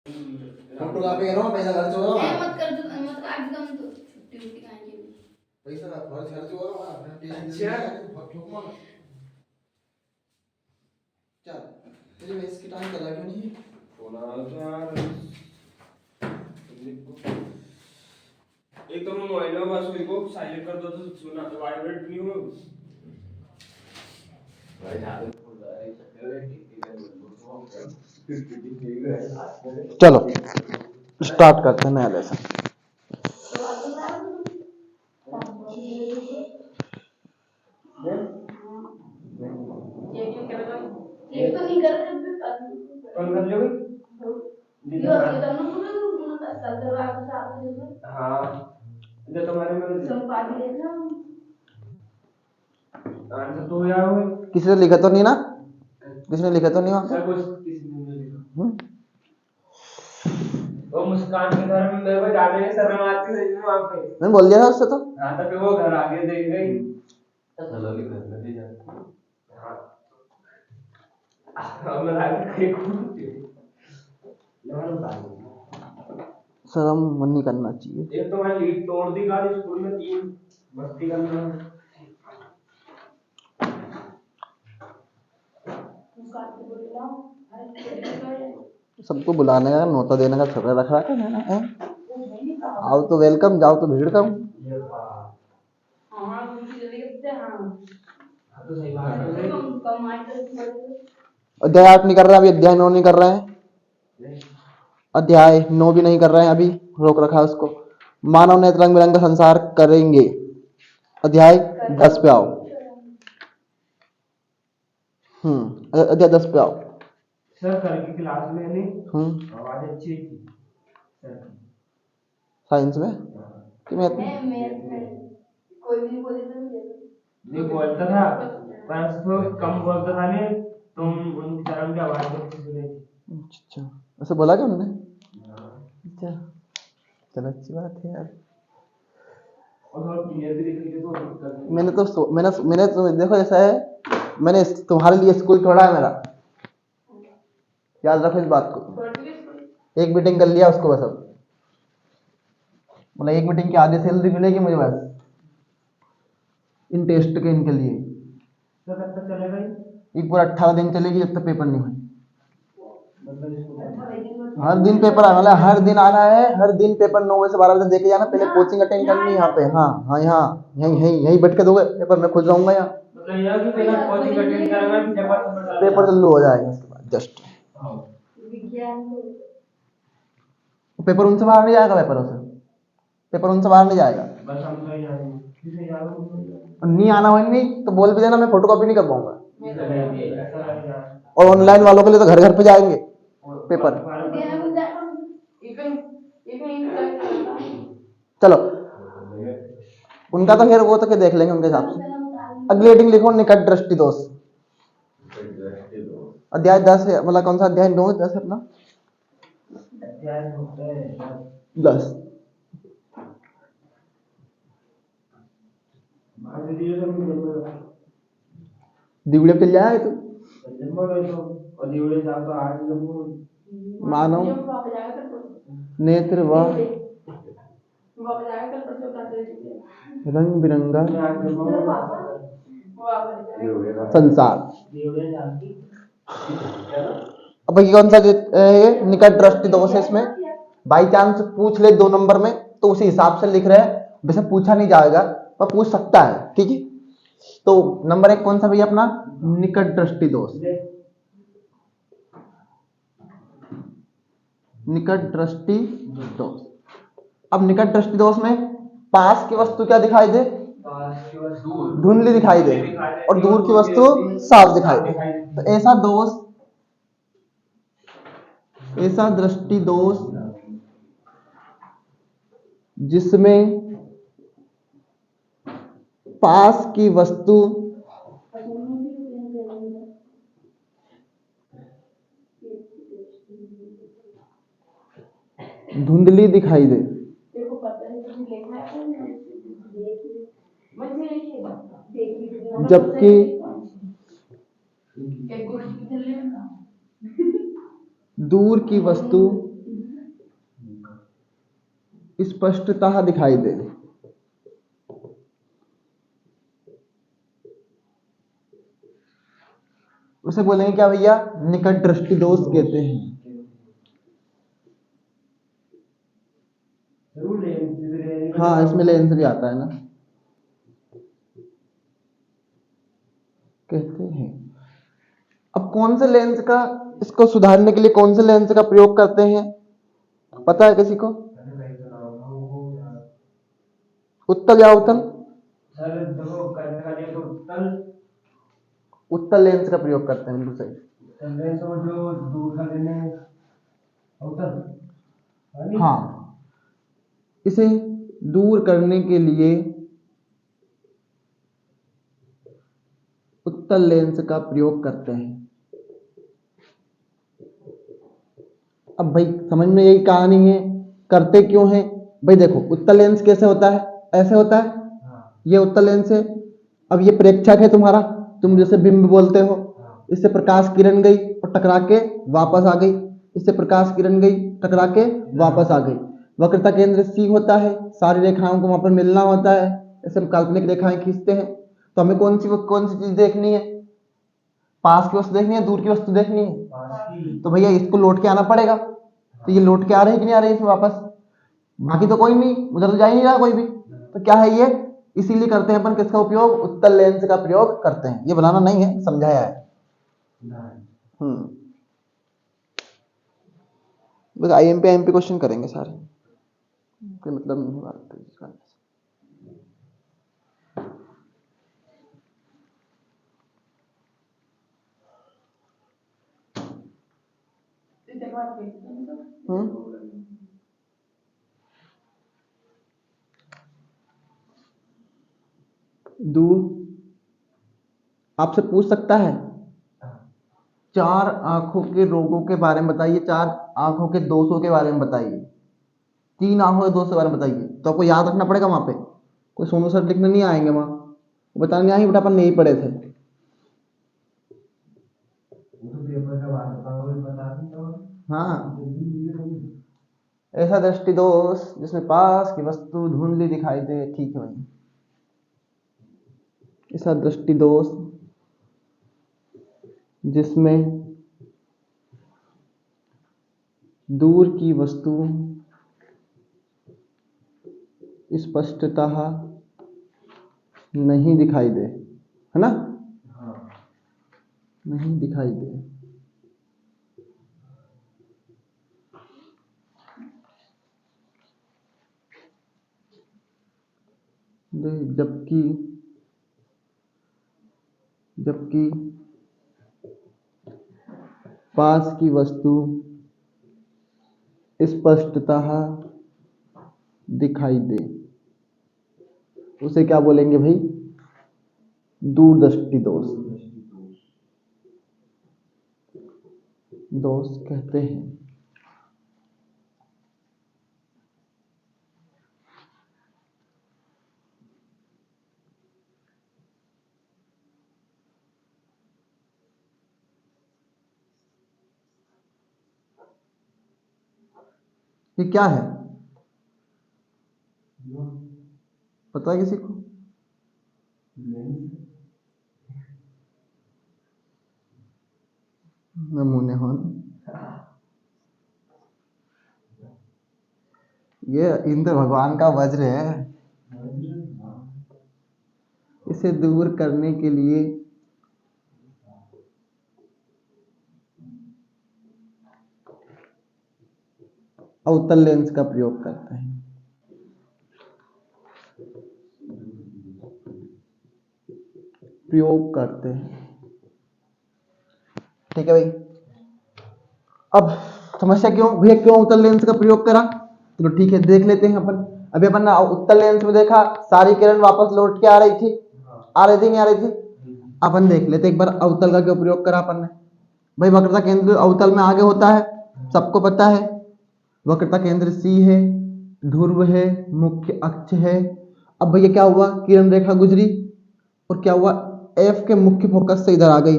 Photo copy करो, पैसा खर्च हो रहा मत कर दो, मत आज कम तो छुट्टी उट्टी खाएंगे भी। पैसा खर्च हो रहा है अच्छा ठोक मार चल तेरे में इसकी टाइम चला क्यों नहीं बोला तो यार एक तो मैं मोबाइल में बस उसको साइलेंट कर दो तो सुना वाइब्रेट नहीं हो भाई ज़्यादा फुल रहा है चलो स्टार्ट करते हैं नया लेसन ये तो नहीं कर रहे कौन कर लोगे ये तो ना पूरा कल करवा के साथ में हाँ जो तुम्हारे में संपादी देखना आंसर तो यार वो किसी ने लिखा तो नहीं ना किसने लिखा तो नहीं वहाँ सब कुछ किसी ने नहीं लिखा वो मुस्कान के घर में मेरे को जाने में शर्म आती है वहाँ पे मैंने बोल दिया था उससे तो हाँ तब वो घर आगे देख गई चलो के घर में भी जाते हाँ अब मैं आगे कहीं यार बताइए शर्म मन नहीं करना चाहिए एक तो मैं लीड तोड़ दी गाड़ी स्कूल में 3 मस्ती करना सबको बुलाने का नोता देने का छुरा रख रहा है ना आओ तो वेलकम जाओ तो भीड़ कम हाँ तो सही बात है अध्याय 8 नहीं कर रहे अभी अध्याय 9 नहीं कर रहे हैं अध्याय 9 भी नहीं कर रहे हैं अभी रोक रखा है उसको मानव ने रंग बिरंगा संसार करेंगे अध्याय 10 पे आओ अध्याय 10 पे आओ सर कल की क्लास में नहीं आवाज अच्छी थी सर की साइंस में कि मैथ में कोई भी बोले तो नहीं बोलता था पर तो कम बोलता था नहीं तुम उनकी शर्म की आवाज अच्छी सुनी थी अच्छा ऐसे बोला क्या उन्होंने अच्छा चलो अच्छी बात है यार और थोड़ा क्लियर भी दिख रही है तो दिक्कत नहीं मैंने तो देखो ऐसा है मैंने तुम्हारे लिए स्कूल छोड़ा है मेरा याद रखो इस बात को एक मीटिंग कर लिया उसको बस अब मतलब एक मीटिंग की आधी सैलरी मिलेगी मुझे बस इन टेस्ट के इनके लिए तो कब तक चलेगा ये एक पूरा 18 दिन चलेगी जब तक पेपर नहीं हुए मतलब इसको हर दिन पेपर आना मतलब हर दिन आना है हर दिन पेपर 9 बजे से 12 बजे देके जाना पहले कोचिंग अटेंड करनी है यहाँ पे हाँ यहाँ यहीं बैठ के दोगे पेपर में खुद जाऊंगा यहाँ मतलब यह कि पहले कोचिंग अटेंड करेगा कि पेपर चालू हो जाएगा उसके बाद जस्ट पेपर उनसे बाहर नहीं जाएगा पेपर उनसे बाहर नहीं जाएगा बस हम तो यहाँ किसे यार नहीं आना वही नहीं तो बोल भी देना मैं फोटो कॉपी नहीं कर पाऊंगा और ऑनलाइन वालों के लिए तो घर घर पे जाएंगे पेपर चलो उनका तो खैर वो तो क्या देख लेंगे उनके हिसाब से अगली हेडिंग लिखो निकट दृष्टि दोष अध्याय 10 है मतलब कौन सा अध्याय 9 10 अपना 10 दिवड़े पे जाए तू मानव नेत्र व रंग बिरंगा संसार अब ये कौन सा ये निकट दृष्टि दोष है इसमें बाई चांस पूछ ले 2 नंबर में तो उसी हिसाब से लिख रहे हैं वैसे पूछा नहीं जाएगा पर पूछ सकता है ठीक है तो नंबर 1 कौन सा भैया अपना निकट दृष्टि दोष निकट दृष्टि दोष अब निकट दृष्टि दोष में पास की वस्तु क्या दिखाई दे धुंधली दिखाई दे और दूर की वस्तु साफ दिखाई दे तो ऐसा दोष ऐसा दृष्टि दोष जिसमें पास की वस्तु धुंधली दिखाई दे जबकि दूर की वस्तु स्पष्टतः दिखाई दे। उसे बोलेंगे क्या भैया, निकट दृष्टि दोष कहते हैं। हाँ, इसमें लेंस भी आता है ना, कहते हैं। अब कौन से लेंस का, इसको सुधारने के लिए कौन से लेंस का प्रयोग करते हैं, पता है किसी को? उत्तल या अवतल? सर देखो करने का लिए तो उत्तल लेंस का प्रयोग करते हैं, बिल्कुल सही। लेंस और जो दूर का लेने अवतल। हाँ, इसे दूर करने के लिए उत्तल लेंस का प्रयोग करते हैं। अब भाई समझ में यही कहानी है, करते क्यों है भाई? देखो उत्तल लेंस कैसे होता है, ऐसे होता है। ये उत्तल लेंस है। अब ये प्रेक्षक है तुम्हारा, तुम जैसे बिंब बोलते हो। इससे प्रकाश किरण गई और टकरा के वापस आ गई, इससे प्रकाश किरण गई टकरा के वापस आ गई। वक्रता केंद्र सी होता है, सारी रेखाओं को वहां पर मिलना होता है, ऐसे हम काल्पनिक रेखाएं खींचते हैं। तो हमें कौन सी चीज देखनी है? पास की वस्तु देखनी है, दूर की वस्तु देखनी है? तो भैया इसको लौट के आना पड़ेगा। तो ये लौट के आ रही है कि नहीं आ रही है इसमें वापस? बाकी तो कोई नहीं, उधर तो जा ही नहीं रहा कोई भी। तो क्या है ये? इसीलिए करते हैं अपन किसका उपयोग, उत्तल लेंस का प्रयोग करते हैं। ये बनाना नहीं है, समझाया है। बस IMP क्वेश्चन करेंगे सारे, कोई मतलब नहीं है बात इसका। दूर आपसे पूछ सकता है, 4 आंखों के रोगों के बारे में बताइए, 4 आंखों के दोषों के बारे में बताइए, 3 आंखों के दोष के बारे में बताइए। तो आपको याद रखना पड़ेगा, वहां पे कोई सोनू सर लिखने नहीं आएंगे, वहां बताने नहीं आएंगे, बेटा अपन नहीं पढ़े थे। हाँ, ऐसा दृष्टि दोष जिसमें पास की वस्तु धुंधली दिखाई दे, ठीक है भाई। ऐसा दृष्टि दोष जिसमें दूर की वस्तु स्पष्टतः नहीं दिखाई दे, है ना? नहीं दिखाई दे। जबकि पास की वस्तु स्पष्टतः दिखाई दे, उसे क्या बोलेंगे भाई? दूरदृष्टि दोष कहते हैं। ये क्या है, पता है किसी को? नमूने होन, ये इंद्र भगवान का वज्र है। इसे दूर करने के लिए अवतल लेंस का प्रयोग करते हैं। ठीक है भाई। अब समस्या क्यों भैया, क्यों उत्तल लेंस का प्रयोग करा? चलो ठीक है, देख लेते हैं अपन। अभी अपन उत्तल लेंस में देखा, सारी किरण वापस लौट के आ रही थी, नहीं आ रही थी? अपन देख लेते एक बार अवतल का क्यों प्रयोग करा अपन ने। भाई वक्रता केंद्र अवतल में आगे होता है, सबको पता है। वक्रता केंद्र C है, ध्रुव है, मुख्य अक्ष है। अब भैया क्या हुआ, किरण रेखा गुजरी और क्या हुआ, F के मुख्य फोकस से इधर आ गई,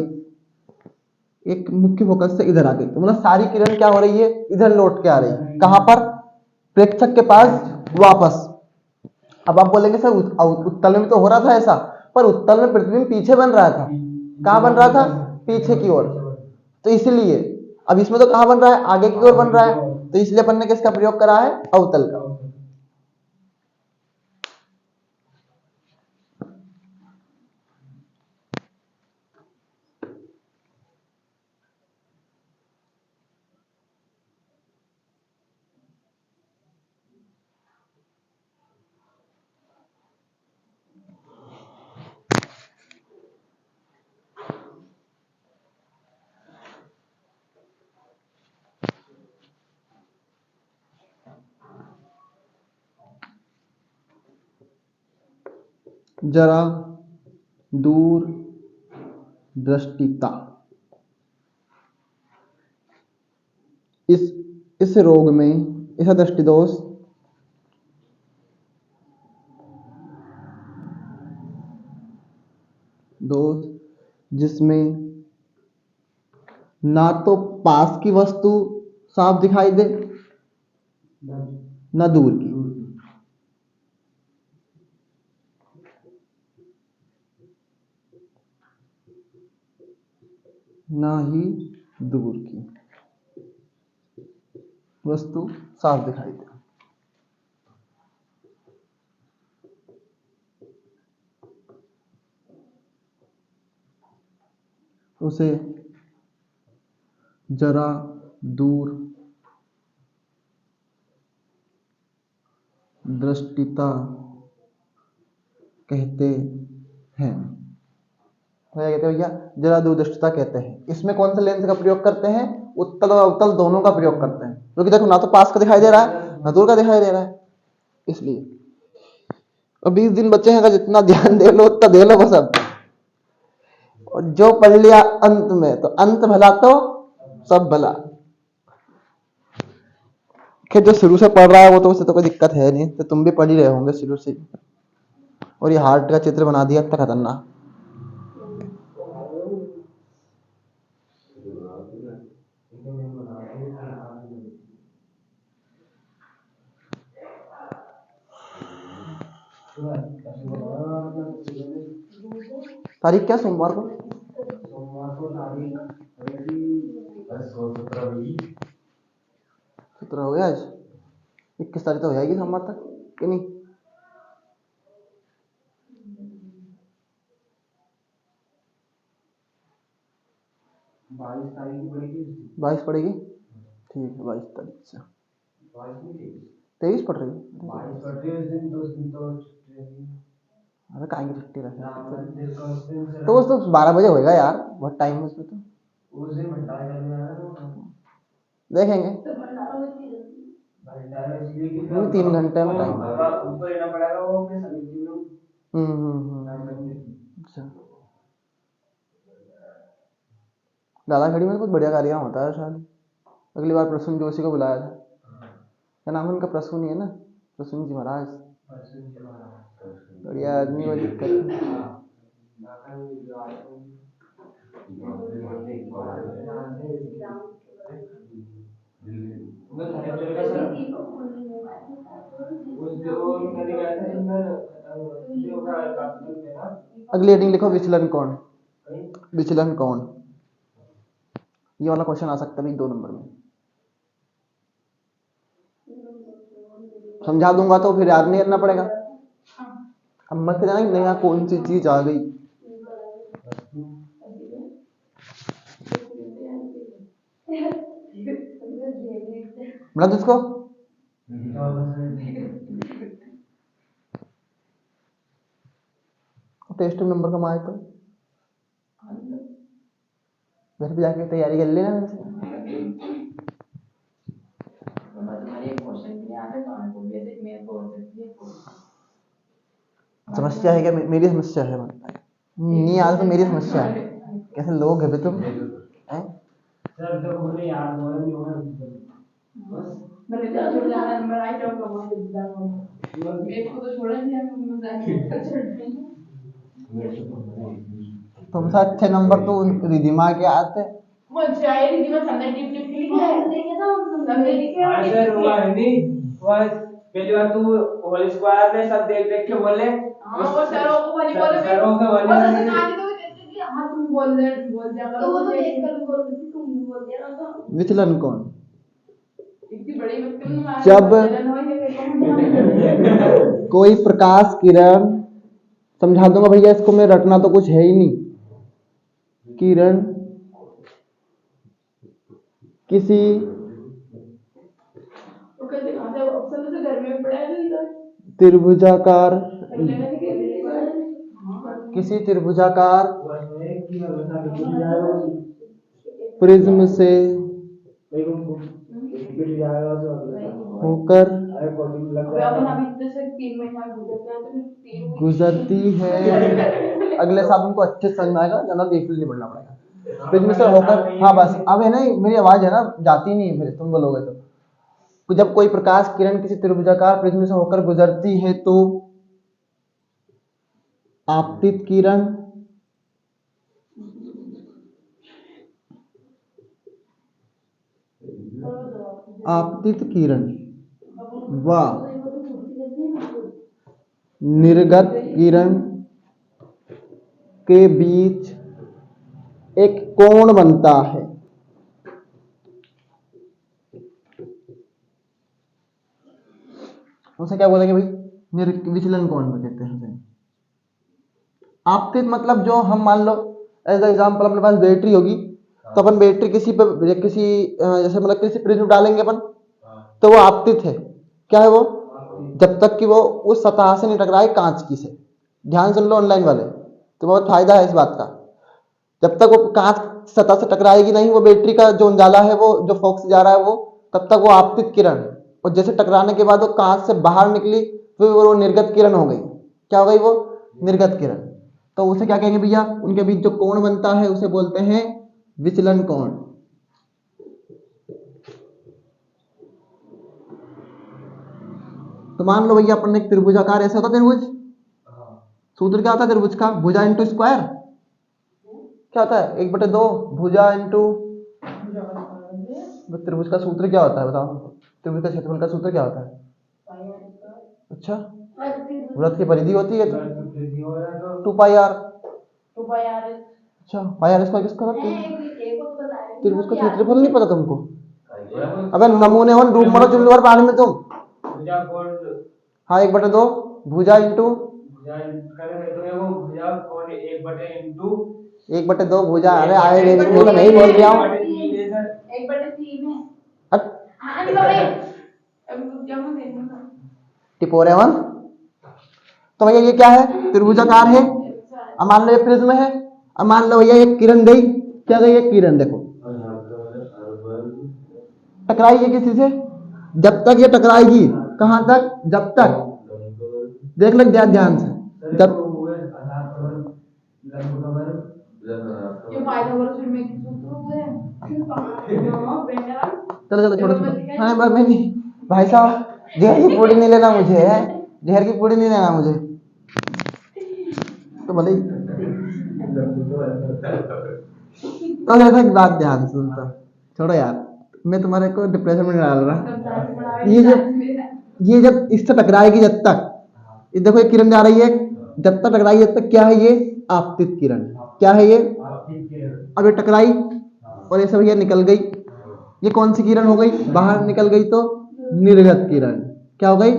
एक मुख्य फोकस से इधर आ गई। तो मतलब सारी किरण क्या हो रही है, इधर लौट के आ रही है। कहां पर? प्रेक्षक के पास वापस। अब आप बोलेंगे सर उत्तल में तो हो रहा था ऐसा, पर उत्तल में प्रतिबिंब पीछे बन रहा था। कहाँ बन रहा था? पीछे की ओर। तो इसीलिए अब इसमें तो कहाँ बन रहा है? आगे की ओर बन रहा है। तो इसलिए अपन ने किसका प्रयोग करा है? अवतल का। जरा दूर दृष्टिता। इस रोग में ऐसा दृष्टि दोष जिसमें ना तो पास की वस्तु साफ दिखाई दे, ना दूर की। ना ही दूर की वस्तु साफ दिखाई दे। उसे जरा दूर दृष्टिता कहते हैं। भैया कहते हैं, भैया जरा दूर दृष्टिता कहते हैं। इसमें कौन सा लेंस का प्रयोग करते हैं? उत्तल और अवतल दोनों का प्रयोग करते हैं, क्योंकि देखो ना तो पास का दिखाई दे रहा है ना दूर का दिखाई दे रहा है। इसलिए अब 20 दिन बचे हैं, जितना ध्यान दे लो उतना दे लो बस। अब और जो पढ़ लिया अंत में, तो अंत भला तो सब भला। कि जो शुरू से पढ़ रहा है वो तो उसे तो कोई दिक्कत है नहीं, तो तुम भी पढ़ ही रहे होंगे शुरू से। और ये हार्ट का चित्र बना दिया इतना खतरनाक। तारीख क्या? सोमवार को। तारीख 17 हो गया आज। 21 तारीख तो हो जाएगी सोमवार तक कि नहीं? 22 तारीख की पड़ेगी। 22 पड़ेगी, ठीक है। 22 तारीख से 23 पड़ रही है। 22 पड़ रही है उस दिन तो अरे काहे की छुट्टी रखे तो उस तो 12 बजे होएगा यार, बहुत टाइम है उसमें। तो उस दिन भंडारा करने आना तो देखेंगे। तो भंडारा में इतनी जल्दी? भंडारा इसलिए कि 3 घंटे में टाइम उनको लेना पड़ेगा वो अपने समिति में। अच्छा, दादा खड़ी में कुछ बढ़िया कार्यक्रम होता है शायद। अगली बार प्रसून जोशी को बुलाया था। क्या नाम है उनका? प्रसून ही है ना? प्रसून जी महाराज। बढ़िया आदमी, कोई दिक्कत नहीं। अगली हेडिंग लिखो, विचलन कोण। विचलन कोण, ये वाला क्वेश्चन आ सकता है 2 नंबर में। समझा दूंगा तो फिर याद नहीं करना पड़ेगा। अब मत जाना कि नया कौन सी चीज आ गई। बता उसको। टेस्ट नंबर कम आए तो घर पे जाके तैयारी कर लेना। समस्या है क्या? मेरी समस्या है। नहीं यार, तो मेरी समस्या है। कैसे लोग है तुम हैं? सर देखो मुझे याद नहीं होगा बस मैंने जा छोड़ जाना नंबर आई जाऊंगा वहां पे जाऊंगा। मेरे को तो छोड़ा नहीं, मैं मजाक चढ़ रही हूं। तुमसे अच्छे नंबर तो रिधिमा के आते। मुझे आए रिधिमा संदर टिप टिप के लिखे है, देखे था संदर लिखे है। सर हुआ नहीं बस पहली बार तू होल स्क्वायर में सब देख देख के बोले। हाँ वो सरों को वाली बोले सरों को वाली और बोले। जैसे कहानी तो कहती थी हाँ तुम बोल दिया करो तो वो तो देख कर भी बोल रही थी तुम भी बोल दिया ना तो विचलन कोण। इतनी बड़ी मुश्किल जब में कोई प्रकाश किरण, समझा दूंगा भैया इसको, मैं रटना तो कुछ है ही नहीं। किरण किसी तो कहते कहाँ से ऑप्शन तो घर में भी पड़ा है इधर त्रिभुजाकार, लेने के लिए किसी त्रिभुजाकार प्रिज्म से होकर अबे अपन अभी जैसे 3 महीना गुजरते हैं तो फिर 3 गुजरती है। अगले साल तुमको अच्छे से समझ में आएगा, ज्यादा डीपली नहीं पढ़ना पड़ेगा। प्रिज्म से होकर, हाँ बस अब है ना, मेरी आवाज है ना जाती नहीं है फिर तुम बोलोगे तो जब कोई प्रकाश किरण किसी त्रिभुजाकार प्रिज्म से होकर गुजरती है तो आपतित किरण आपतित किरण व निर्गत किरण के बीच एक कोण बनता है। उसे क्या बोलेंगे भाई? विचलन कोण में कहते हैं उसे। आपतित मतलब जो हम मान लो एज एग्जाम्पल अपने पास बैटरी होगी तो अपन बैटरी किसी पे किसी जैसे मतलब किसी प्रिज्म डालेंगे अपन तो वो आपतित है। क्या है वो? जब तक कि वो उस सतह से नहीं टकराए कांच की से। ध्यान सुन लो ऑनलाइन वाले, तो बहुत फायदा है इस बात का। जब तक वो कांच सतह से टकराएगी नहीं, वो बैटरी का जो उजाला है वो जो फोकस जा रहा है वो, तब तक वो आपतित किरण है। और जैसे टकराने के बाद वो कांच से बाहर निकली फिर वो निर्गत किरण हो गई। क्या हो गई वो? निर्गत किरण। तो उसे क्या कहेंगे भैया? उनके बीच जो कोण बनता है उसे बोलते हैं विचलन कोण। तो मान लो भैया अपन ने एक त्रिभुजाकार, ऐसे होता त्रिभुज, सूत्र क्या होता है त्रिभुज का? भुजा इंटू स्क्वायर। क्या होता है? 1/2 भुजा इंटू, त्रिभुज का सूत्र क्या होता है बताओ? त्रिभुज का क्षेत्रफल का सूत्र क्या होता है? अच्छा, वृत्त की परिधि होती है तो 2πr। अच्छा, पाई आर स्क्वायर किसका होता है? त्रिभुज का क्षेत्रफल नहीं पता तुमको? अबे नमूने हो डूब मरो चुल्लू और पानी में तुम। हाँ 1/2 भुजा इंटू 1/2 भुजा। अरे आए मैं तो नहीं बोल रहा हूँ। 1/3 है। हाँ टिपोरे वन। तो भैया ये क्या है? त्रिभुजाकार है। अब मान लो ये प्रिज्म है। अब मान लो भैया एक किरण गई। क्या गई? एक किरण देखो टकराई है किसी से। जब तक ये टकराएगी, कहां तक? जब तक, देख लो ध्यान से, जब चलो चलो छोड़ो छोड़ो। हाँ मैं नहीं भाई साहब, जहर की पूड़ी नहीं लेना मुझे है, जहर की पूड़ी नहीं लेना मुझे तो भले ही। तो देखो एक बात ध्यान से सुनता, छोड़ो यार, मैं तुम्हारे को डिप्रेशन में नहीं डाल रहा। ये जब इससे टकराएगी, जब तक ये देखो ये किरण जा रही है, जब तक टकराई जब तक क्या है? ये आपतित किरण। क्या है ये? अब ये टकराई और ये सब ये निकल गई, ये कौन सी किरण हो गई? बाहर निकल गई तो निर्गत किरण। क्या हो गई?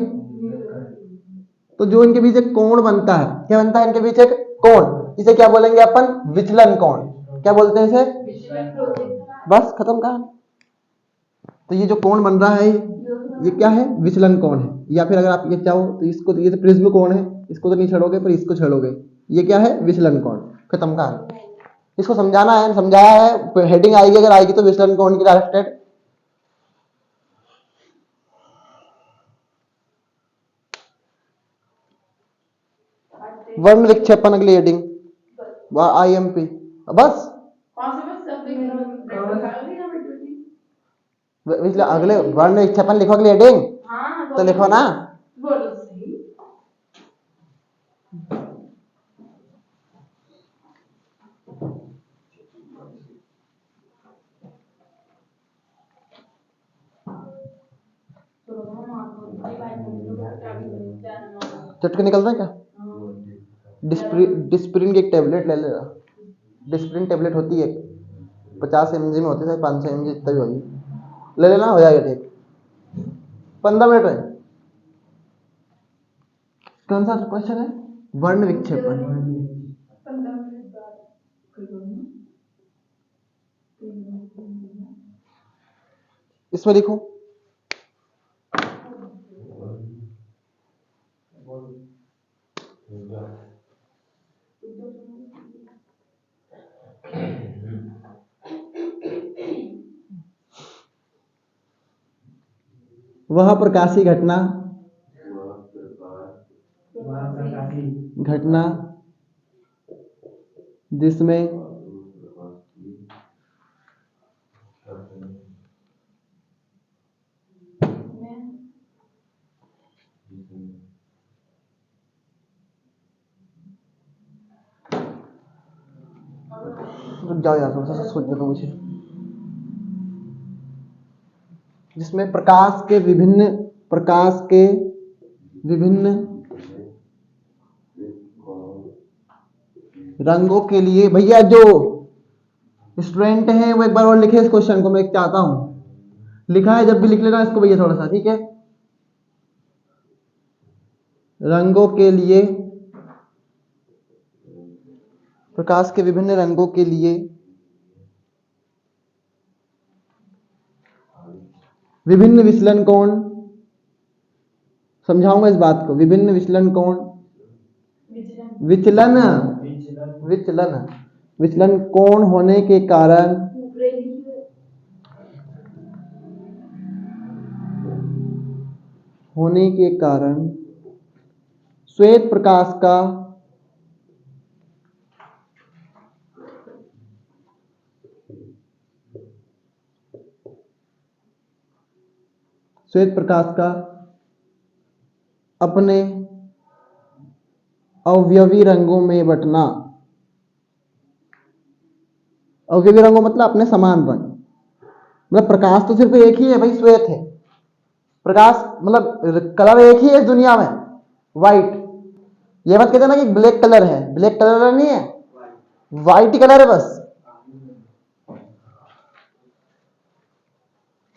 तो जो इनके बीच एक कोण बनता है, क्या बनता है इनके बीच? एक कोण। इसे क्या बोलेंगे अपन? विचलन कोण। क्या बोलते हैं इसे? बस खत्म कहानी। तो ये जो कोण बन रहा है ये क्या है? विचलन कोण है। या फिर अगर आप ये चाहो तो इसको, ये तो प्रिज्म कोण है, इसको तो नहीं छेड़ोगे पर इसको छेड़ोगे, ये क्या है? विचलन कोण। खत्म कहानी। इसको समझाना है, समझाया है, हेडिंग आएगी अगर आएगी तो विचलन कोण की डायरेक्टेड। वर्ण विक्षेपण अगली हेडिंग, IMP। बस अगले वर्ण विक्षेपण लिखो अगली हेडिंग। तो लिखो ना। चटके निकल रहा है क्या? डिस्प्रिन की एक टेबलेट ले लेना। डिस्प्रिन टेबलेट होती है 50 mg में होती है, 500 mg जितना भी होगी, ले लेना, हो जाएगा ठीक। 15 मिनट में। कौन सा क्वेश्चन है? वर्ण विक्षेपन। 15 मिनट बाद इसमें लिखो वह प्रकाशी घटना जिसमें रुक जाओ यार, थोड़ा सा सोचने दो मुझे। जिसमें प्रकाश के विभिन्न रंगों के लिए, भैया जो स्टूडेंट हैं वो एक बार और लिखे इस क्वेश्चन को, मैं चाहता हूं लिखा है, जब भी लिख लेना इसको भैया थोड़ा सा, ठीक है। रंगों के लिए, प्रकाश के विभिन्न रंगों के लिए विभिन्न विचलन कोण, समझाऊंगा इस बात को। विभिन्न विचलन कोण, विचलन कोण होने के कारण श्वेत प्रकाश का अपने अवयवी रंगों में बंटना। अवयवी रंगों मतलब अपने समान रंग, मतलब प्रकाश तो सिर्फ एक ही है भाई, श्वेत है प्रकाश, मतलब कलर एक ही है इस दुनिया में, व्हाइट। ये मत कहते ना कि ब्लैक कलर है, ब्लैक कलर नहीं है, व्हाइट ही कलर है बस।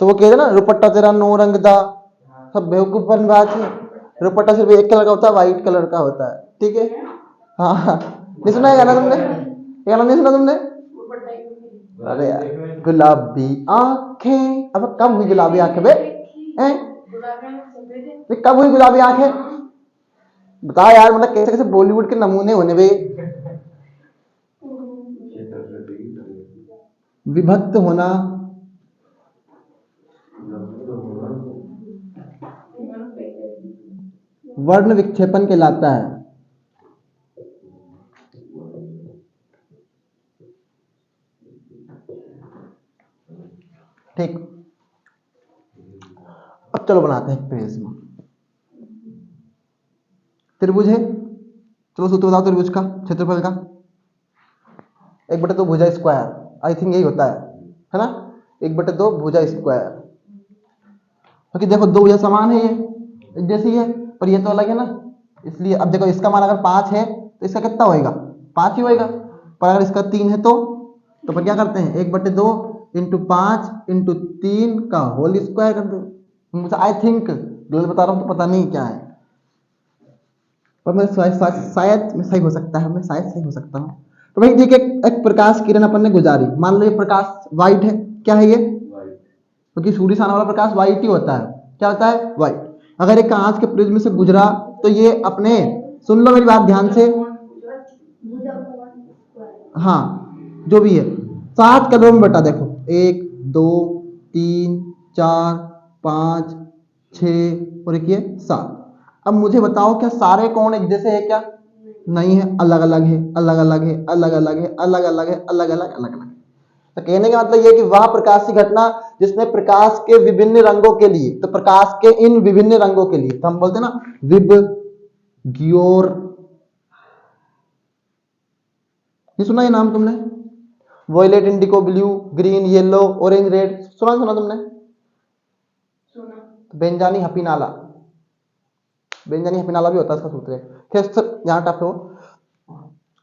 तो वो कहते ना रुपट्टा तेरा नो रंग दा, सब बेवकूफपन बात है। रुपट्टा सिर्फ एक कलर का होता है, व्हाइट कलर का होता है, ठीक है। हाँ, नहीं सुना है गाना तुमने? गाना नहीं सुना तुमने? अरे यार, गुलाबी आंखें, अब कब हुई गुलाबी आंखें बे? कब हुई गुलाबी आंखें? बता यार, मतलब कैसे कैसे बॉलीवुड के नमूने होने बे। विभक्त होना, वर्ण विक्षेपन कहलाता है। ठीक, अब चलो बनाते हैं एक प्रिज्म। त्रिभुज है, चलो सूत्र बताओ त्रिभुज का, क्षेत्रफल का। 1/2 भुजा स्क्वायर, आई थिंक यही होता है ना? 1/2 भुजा स्क्वायर, क्योंकि देखो दो भुजा समान है, ये एक जैसी है, पर ये तो अलग है ना, इसलिए। अब देखो इसका मान अगर 5 है तो इसका कितना होएगा? 5 ही होएगा। पर अगर इसका 3 है तो पर क्या करते हैं, 1/2 × 5 × 3 का होल स्क्वायर कर दो। मुझे आई थिंक गलत बता रहा हूँ तो पता नहीं क्या है, पर मैं शायद मैं सही हो सकता है, मैं शायद सही हो सकता हूँ। तो भाई देखिए, एक प्रकाश किरण अपन ने गुजारी, मान लो ये प्रकाश व्हाइट है, क्या है ये? क्योंकि सूर्य से आने वाला प्रकाश व्हाइट ही होता है। क्या होता है? व्हाइट। अगर एक कांच के प्रिज्म से गुजरा तो ये अपने, सुन लो मेरी बात ध्यान से, हाँ जो भी है 7 कलरों में बटा। देखो 1 2 3 4 5 6 और एक ये 7। अब मुझे बताओ क्या सारे कोण एक जैसे है क्या? नहीं है, अलग अलग है, अलग अलग है, अलग अलग है, अलग अलग है, अलग अलग अलग अलग। तो कहने का मतलब ये कि वह प्रकाश की घटना जिसने प्रकाश के विभिन्न रंगों के लिए, तो प्रकाश के इन विभिन्न रंगों के लिए, तो हम बोलते हैं ना विब ग्योर, ये सुना ये नाम तुमने? Violet, indigo, blue, green, yellow, orange, red, सुना तुमने? सुना। बेंजानी, हपीनाला, व्यंजनी फिनाला भी होता है इसका सूत्र। खैर यहाँ टफ हो।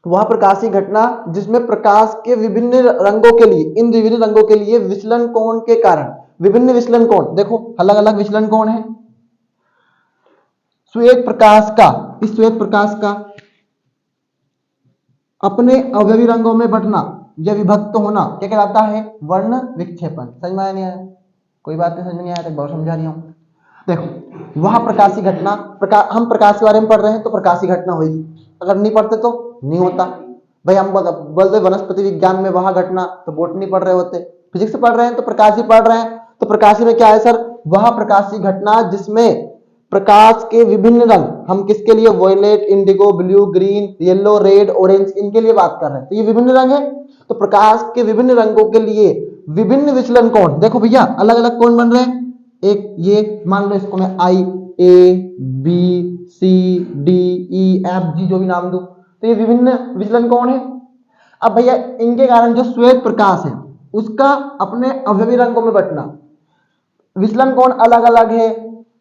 वह प्रकाशीय घटना जिसमें प्रकाश के विभिन्न रंगों के लिए, इन विभिन्न रंगों के लिए विचलन कोण के कारण, विभिन्न विचलन कोण, देखो अलग अलग विचलन कोण है। श्वेत प्रकाश का, इस श्वेत प्रकाश का अपने अवयवी रंगों में बंटना या विभक्त होना क्या कहलाता है? वर्ण विक्षेपन। समझ में आया नहीं आया? कोई बात नहीं समझ में नहीं आया तो बहुत समझा रही हूं। देखो वह प्रकाशीय घटना, हम प्रकाश के बारे में पढ़ रहे हैं तो प्रकाशीय घटना होगी, अगर नहीं पढ़ते तो नहीं होता। भाई हम बोलते वनस्पति विज्ञान में वह घटना, तो बोटनी पढ़ रहे होते। फिजिक्स पढ़ रहे हैं तो प्रकाशीय पढ़ रहे हैं, तो प्रकाशीय में क्या है सर? वह प्रकाशीय घटना जिसमें प्रकाश के विभिन्न रंग, हम किसके लिए? Violet, indigo, blue, green, yellow, red, orange, इनके लिए बात कर रहे हैं। तो ये विभिन्न रंग है, तो प्रकाश के विभिन्न रंगों के लिए विभिन्न विचलन कोण, देखो भैया अलग अलग कोण बन रहे हैं। एक ये मान लो, इसको मैं I A B C D E F G जो भी नाम दूं, तो ये विभिन्न विचलन कोण है। अब भैया इनके कारण जो श्वेत प्रकाश है उसका अपने अवयवी रंगों में बंटना, विचलन कोण अलग अलग है,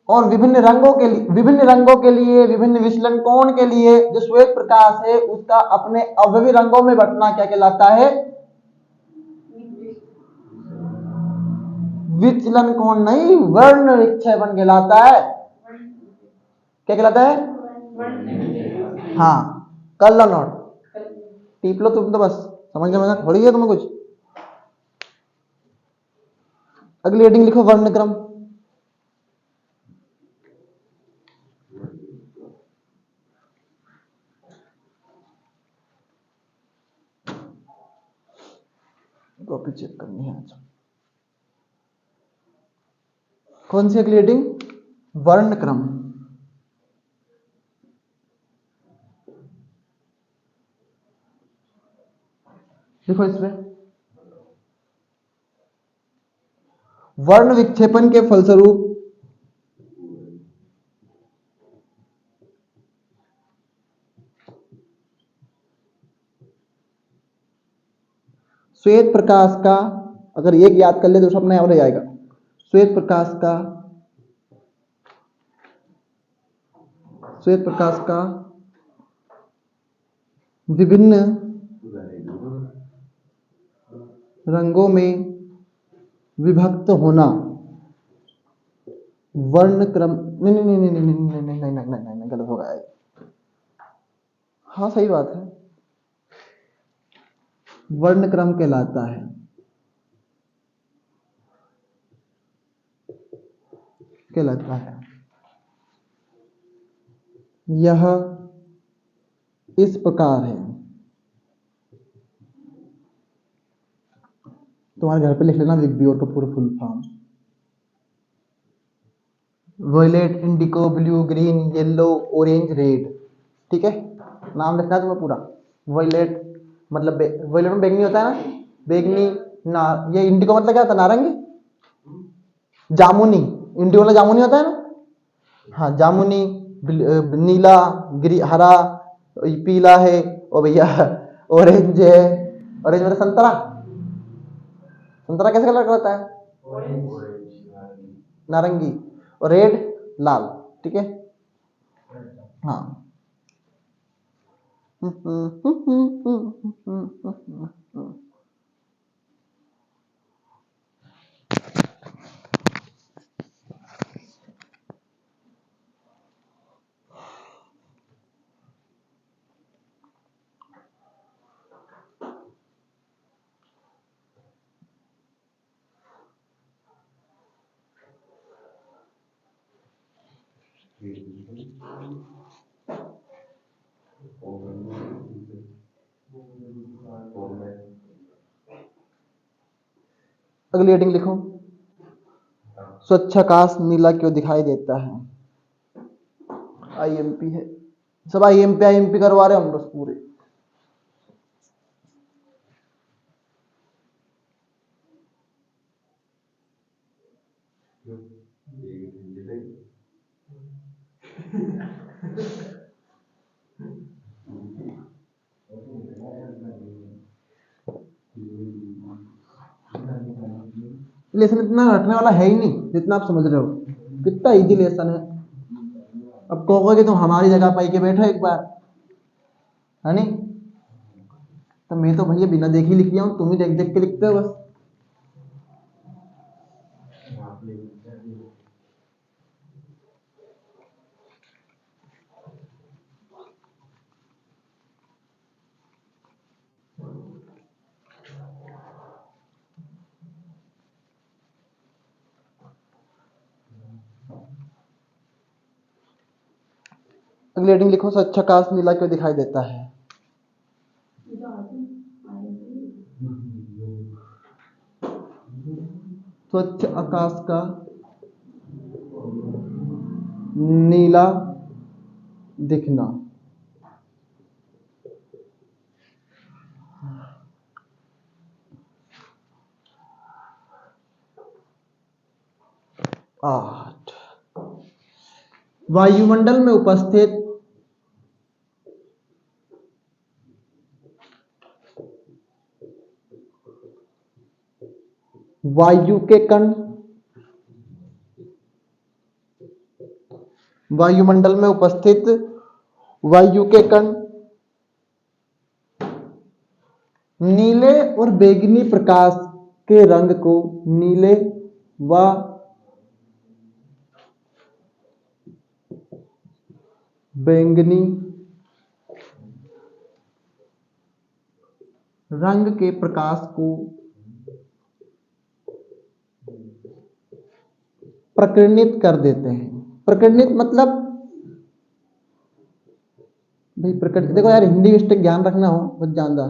और विभिन्न रंगों के लिए, विभिन्न विचलन कोण के लिए जो श्वेत प्रकाश है उसका अपने अवयवी रंगों में बंटना क्या कहलाता है? विचलन कोण नहीं, वर्ण विक्षेपण कहलाता है। क्या कहलाता है? हाँ, कर लो नोट, टीप लो तुम तो, बस समझने में थोड़ी है तुम्हें कुछ। अगली हेडिंग लिखो वर्णक्रम। कॉपी चेक करनी है आज। कौन सी अगली हेडिंग? वर्णक्रम। देखो इसमें वर्ण विक्षेपण के फलस्वरूप श्वेत प्रकाश का, अगर एक याद कर ले तो सब नया हो जाएगा। श्वेत प्रकाश का विभिन्न रंगों में विभक्त होना वर्णक्रम। नहीं, गलत हो गया। हाँ सही बात है, वर्णक्रम कहलाता है। यह इस प्रकार है, तुम्हारे घर पे लिख लेना विग्बियोर का पूरा full form. Violet, indigo, blue, green, yellow, orange, red. ठीक है, नाम लिखना है तुम्हें पूरा। वॉयलेट मतलब वॉयलेट में बैंगनी होता है ना, बैंगनी ना। ये इंडिगो मतलब क्या होता है? नारंगी, जामुनी। इंडिगो वाला जामुनी होता है ना, हाँ जामुनी। नीला, हरा, पीला है, और भैया ऑरेंज है। ऑरेंज मतलब संतरा। संतरा कैसे कलर का होता है? नारंगी। और रेड लाल। ठीक है, हाँ। अगली हेडिंग लिखो, स्वच्छ आकाश नीला क्यों दिखाई देता है? आईएमपी है, सब आईएमपी करवा रहे हम बस पूरे। लेसन इतना रटने वाला है ही नहीं जितना आप समझ रहे हो। कितना इजी लेसन है, अब कहोगे तुम हमारी जगह पाई के बैठो एक बार, है नहीं? तो मैं तो भैया बिना देखे लिख लिया हूँ, तुम ही देख देख के लिखते हो बस। अगली हेडिंग लिखो, स्वच्छ आकाश नीला क्यों दिखाई देता है? स्वच्छ आकाश का नीला दिखना। आठ, वायुमंडल में उपस्थित वायु के कण, वायुमंडल में उपस्थित वायु के कण नीले और बैंगनी प्रकाश के रंग को नीले व बैंगनी रंग के प्रकाश को प्रकीर्णित कर देते हैं। प्रकीर्णित मतलब भाई प्रकीर्णित, देखो यार हिंदी मिस्टेक ज्ञान रखना हो बहुत ज्यादा,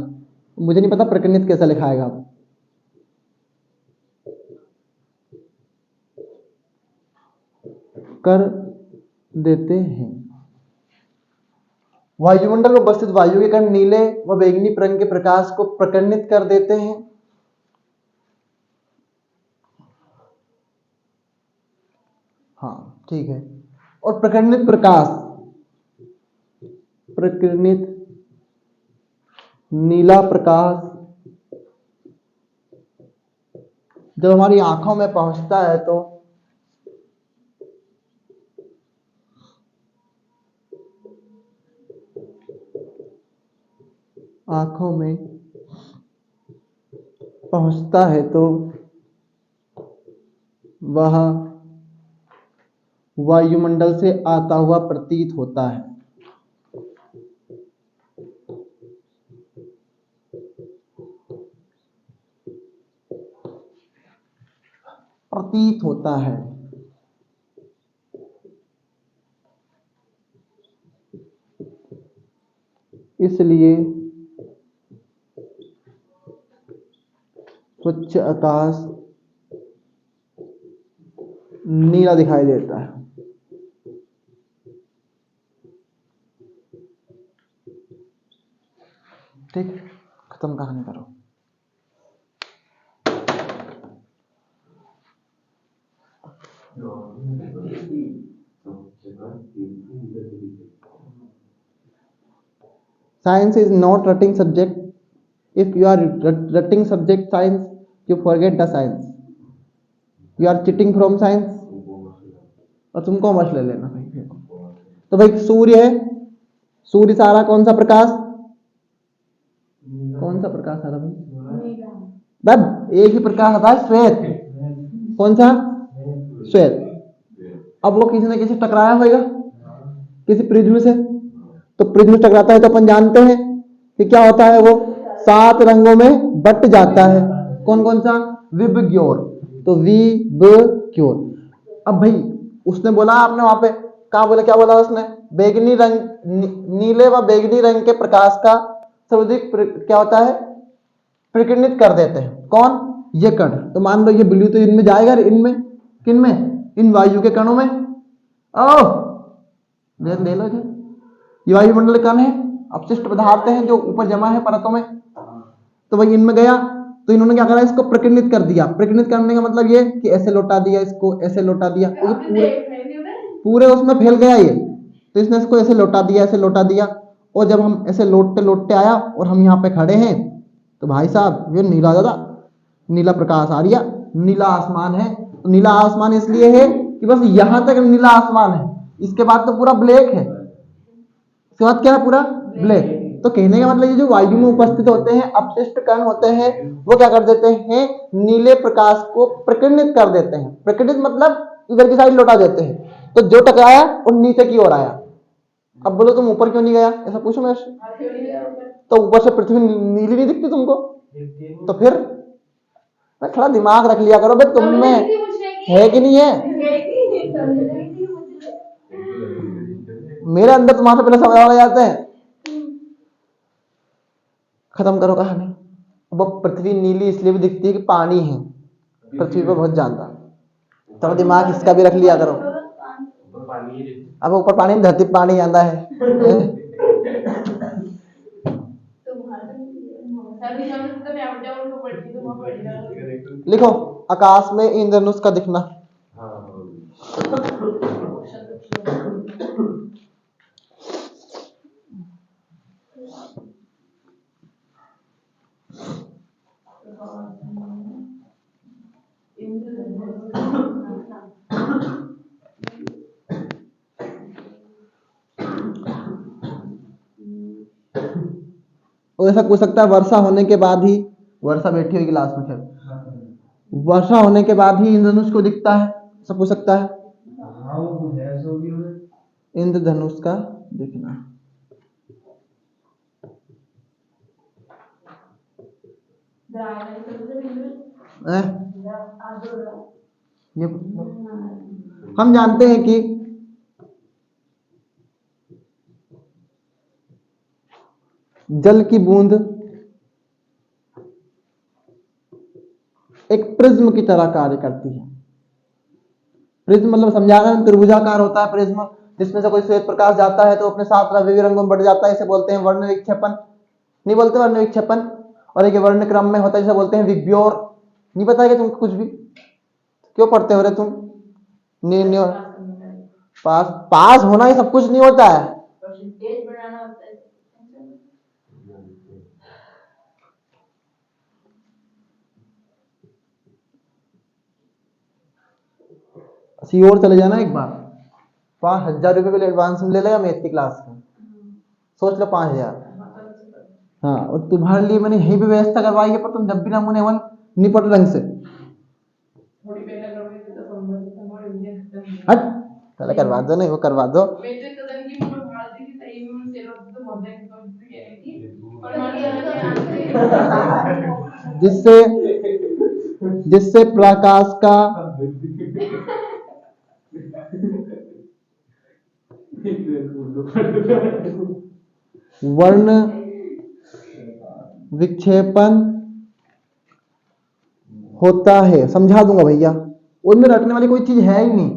मुझे नहीं पता प्रकीर्णित कैसा लिखाएगा आप। कर देते हैं। वायुमंडल में उपस्थित वायु के कण नीले व बैंगनी रंग के प्रकाश को प्रकीर्णित कर देते हैं। हाँ ठीक है। और प्रकीर्णित प्रकाश, प्रकीर्णित नीला प्रकाश जब हमारी आंखों में पहुंचता है तो आंखों में पहुंचता है तो वह वायुमंडल से आता हुआ प्रतीत होता है। प्रतीत होता है। इसलिए स्वच्छ आकाश नीला दिखाई देता है। ठीक, खत्म कहानी करो। Science is not rutting subject. If you are rutting subject science, you forget the science. You are cheating from science. और तुम कॉमर्स ले लेना भाई। तो भाई सूर्य है, सूर्य से आ रहा कौन सा प्रकाश? कौन सा प्रकाश आ रहा भाई? बस एक ही प्रकाश आता है, श्वेत। कौन सा? श्वेत। अब वो किसी न किसी टकराया होगा किसी प्रिज्म से, तो प्रिज्म टकराता है तो अपन जानते हैं कि क्या होता है, वो 7 रंगों में बट जाता है। कौन कौन सा? विबग्योर। तो विबग्योर। अब भाई उसने बोला, आपने वहां पे कहा बोला, क्या बोला उसने? बैंगनी रंग, नीले व बैंगनी रंग के प्रकाश का सर्वाधिक क्या होता है? प्रकीर्णित कर देते हैं। कौन? ये कण। तो मान लो ये ब्लू तो इनमें जाएगा, इनमें किन में? इन वायु के कणों में। ओह ले लो जी, ये वायुमंडल कण है, अपशिष्ट पदार्थ हैं जो ऊपर जमा है परतों में। तो भाई इनमें गया तो इन्होंने क्या करा? इसको प्रकीर्णित कर दिया। प्रकीर्णित करने का मतलब ये कि ऐसे लौटा दिया, इसको ऐसे लौटा दिया, पूरे उसमें फैल गया ये। तो इसने इसको ऐसे लौटा दिया, ऐसे लौटा दिया। और जब हम ऐसे लौटते लौटते आया और हम यहाँ पे खड़े हैं तो भाई साहब ये नीला दादा, नीला प्रकाश आ रहा, नीला आसमान है। तो नीला आसमान इसलिए है कि बस यहाँ तक नीला आसमान है, इसके बाद तो पूरा ब्लैक है, इसके बाद क्या है, पूरा ब्लैक। तो कहने का मतलब ये जो वायु में उपस्थित होते हैं अपशिष्ट कण होते हैं, वो क्या कर देते हैं, नीले प्रकाश को प्रकीर्णित कर देते हैं। प्रकीर्णित मतलब इधर की साइड लौटा देते हैं। तो जो टकराया वो नीचे की ओर आया। अब बोलो तुम ऊपर क्यों नहीं गया, ऐसा पूछो मेरे से। तो ऊपर से पृथ्वी नीली नहीं दिखती तुमको, तो फिर थोड़ा दिमाग रख लिया करो भाई, तुम में है कि नहीं है। मेरे अंदर तुम्हारे पहले सवाल आ जाते हैं। खत्म करो कहानी। वो पृथ्वी नीली इसलिए भी दिखती है कि पानी है पृथ्वी पर बहुत ज्यादा। थोड़ा दिमाग इसका भी रख लिया करो। अब ऊपर पानी में धरती पानी ज्यादा है। लिखो आकाश में इंद्रधनुष का दिखना। और ऐसा पूछ सकता है वर्षा होने के बाद ही, वर्षा बैठी हुई क्लास में, खैर वर्षा होने के बाद ही इंद्रधनुष को दिखता है, ऐसा पूछ सकता है। इंद्रधनुष का दिखना। ये हम जानते हैं कि जल की बूंद एक प्रिज्म की तरह कार्य करती है। प्रिज्म मतलब समझाना, त्रिभुजाकार होता है प्रिज्म, जिसमें से कोई श्वेत प्रकाश जाता है तो अपने साथ विभिन्न रंगों में बढ़ जाता है, इसे बोलते हैं वर्ण विक्षेपण। नहीं बोलते वर्ण विक्षेपण। और एक वर्ण क्रम में होता है जिसे बोलते हैं विग्योर। नहीं पता है कि तुमको कुछ भी, क्यों पढ़ते हो रहे तुम। नहीं पास होना ही सब कुछ नहीं होता है। सी और चले जाना एक बार, 5,000 रुपये पहले एडवांस में ले लेगा मैथ की क्लास का, सोच लो 5,000। हाँ, और तुम्हारे लिए मैंने यहीं पे व्यवस्था करवाई है, पर तुम जब भी नमूने वन नहीं पढ़ ढंग से। हट, पहले करवा दो, नहीं वो करवा दो। जिससे जिससे प्रकाश का वर्ण विक्षेपण होता है। समझा दूंगा भैया, उनमें रटने वाली कोई चीज है ही नहीं।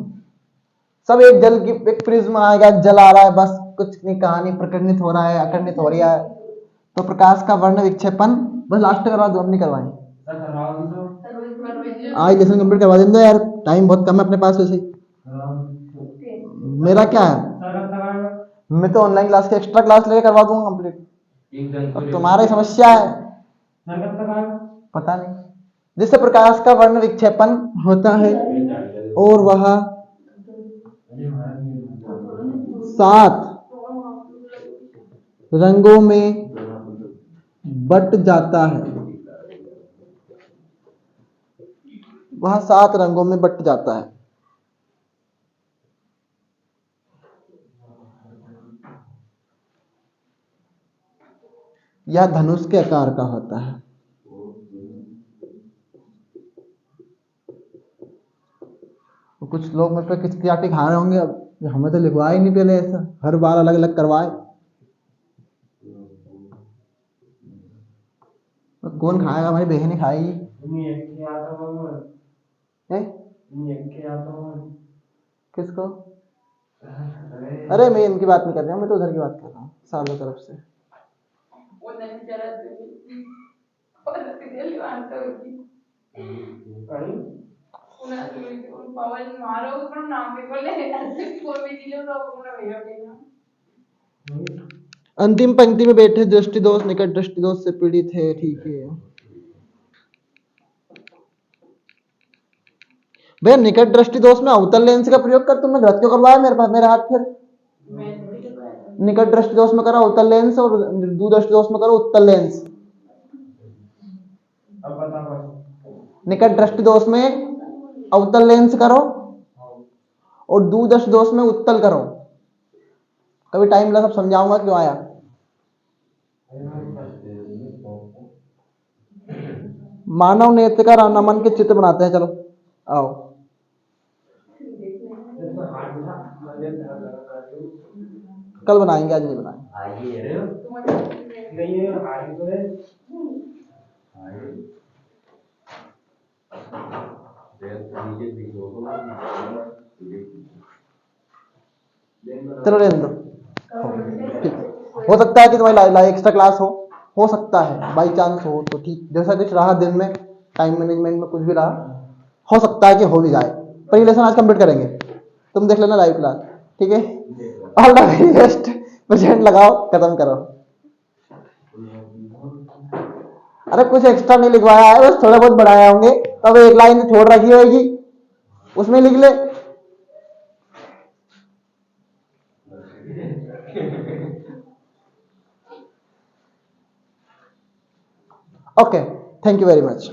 सब एक जल की एक प्रिज्म आएगा, जल आ रहा है, बस कुछ नहीं, कहानी प्रकटित हो रहा है, अकर्णित हो रहा है। तो प्रकाश का वर्ण विक्षेपण बस लास्ट करवा दो, हम नहीं करवाएं। आज लेसन कंप्लीट करवा देंगे यार, टाइम बहुत कम है अपने पास वैसे। मेरा क्या है, मैं तो ऑनलाइन क्लास के एक्स्ट्रा क्लास लेके करवा दूंगा कंप्लीट। अब तुम्हारी समस्या है, पता नहीं। जिससे प्रकाश का वर्ण विक्षेपण होता है और वह 7 रंगों में बट जाता है। वह 7 रंगों में बट जाता है। यह धनुष के आकार का होता है। तो कुछ लोग मुझ पर किचकिचाटी खा रहे होंगे, अब हमें तो लिखवा ही नहीं पहले, ऐसा हर बार अलग अलग करवाए। तो कौन खाएगा, हमारी बहन ही खाएगी। किसको? अरे मैं इनकी बात नहीं कर रहा हूँ, मैं तो उधर की बात कर रहा हूँ, सालों तरफ से। अंतिम पंक्ति में बैठे दृष्टि दोष, निकट दृष्टि दोष से पीड़ित है, ठीक है। भैया निकट दृष्टि दोष में अवतल लेंस का प्रयोग कर, तुमने गलत क्यों करवाया मेरे पास मेरे हाथ फिर? मैं थोड़ी करवाया था। निकट दृष्टि दोष में करो अवतल लेंस और दूर दृष्टि दोष में करो उत्तल लेंस। अब बता बस। निकट दृष्टि दोष में अवतल लेंस करो और दूर दृष्टि दोष में उत्तल करो। कभी टाइम लगा सब समझाऊंगा क्यों आया। मानव नेत्र का नमन के चित्र बनाते हैं, चलो आओ। इसमें हाथ उठा, मंदिर से हाथ लगा कर दो। कल बनाएंगे, आज नहीं बनाएंगे। आइए रे नहीं है, हाथ तो है। चलो रहने दो, ठीक। हो सकता है कि तुम्हारी लाइव एक्स्ट्रा क्लास हो सकता है, बाई चांस हो तो ठीक। जैसा कुछ रहा दिन में, टाइम मैनेजमेंट में कुछ भी रहा, हो सकता है कि हो भी जाए, पर ये लेसन आज कंप्लीट करेंगे। तुम देख लेना लाइव क्लास, ठीक है। All the very best. Present लगाओ, खत्म करो। अरे कुछ एक्स्ट्रा नहीं लिखवाया है, बस थोड़ा बहुत बढ़ाया होंगे, तब एक लाइन छोड़ रखी होगी उसमें लिख ले। Okay, thank you very much.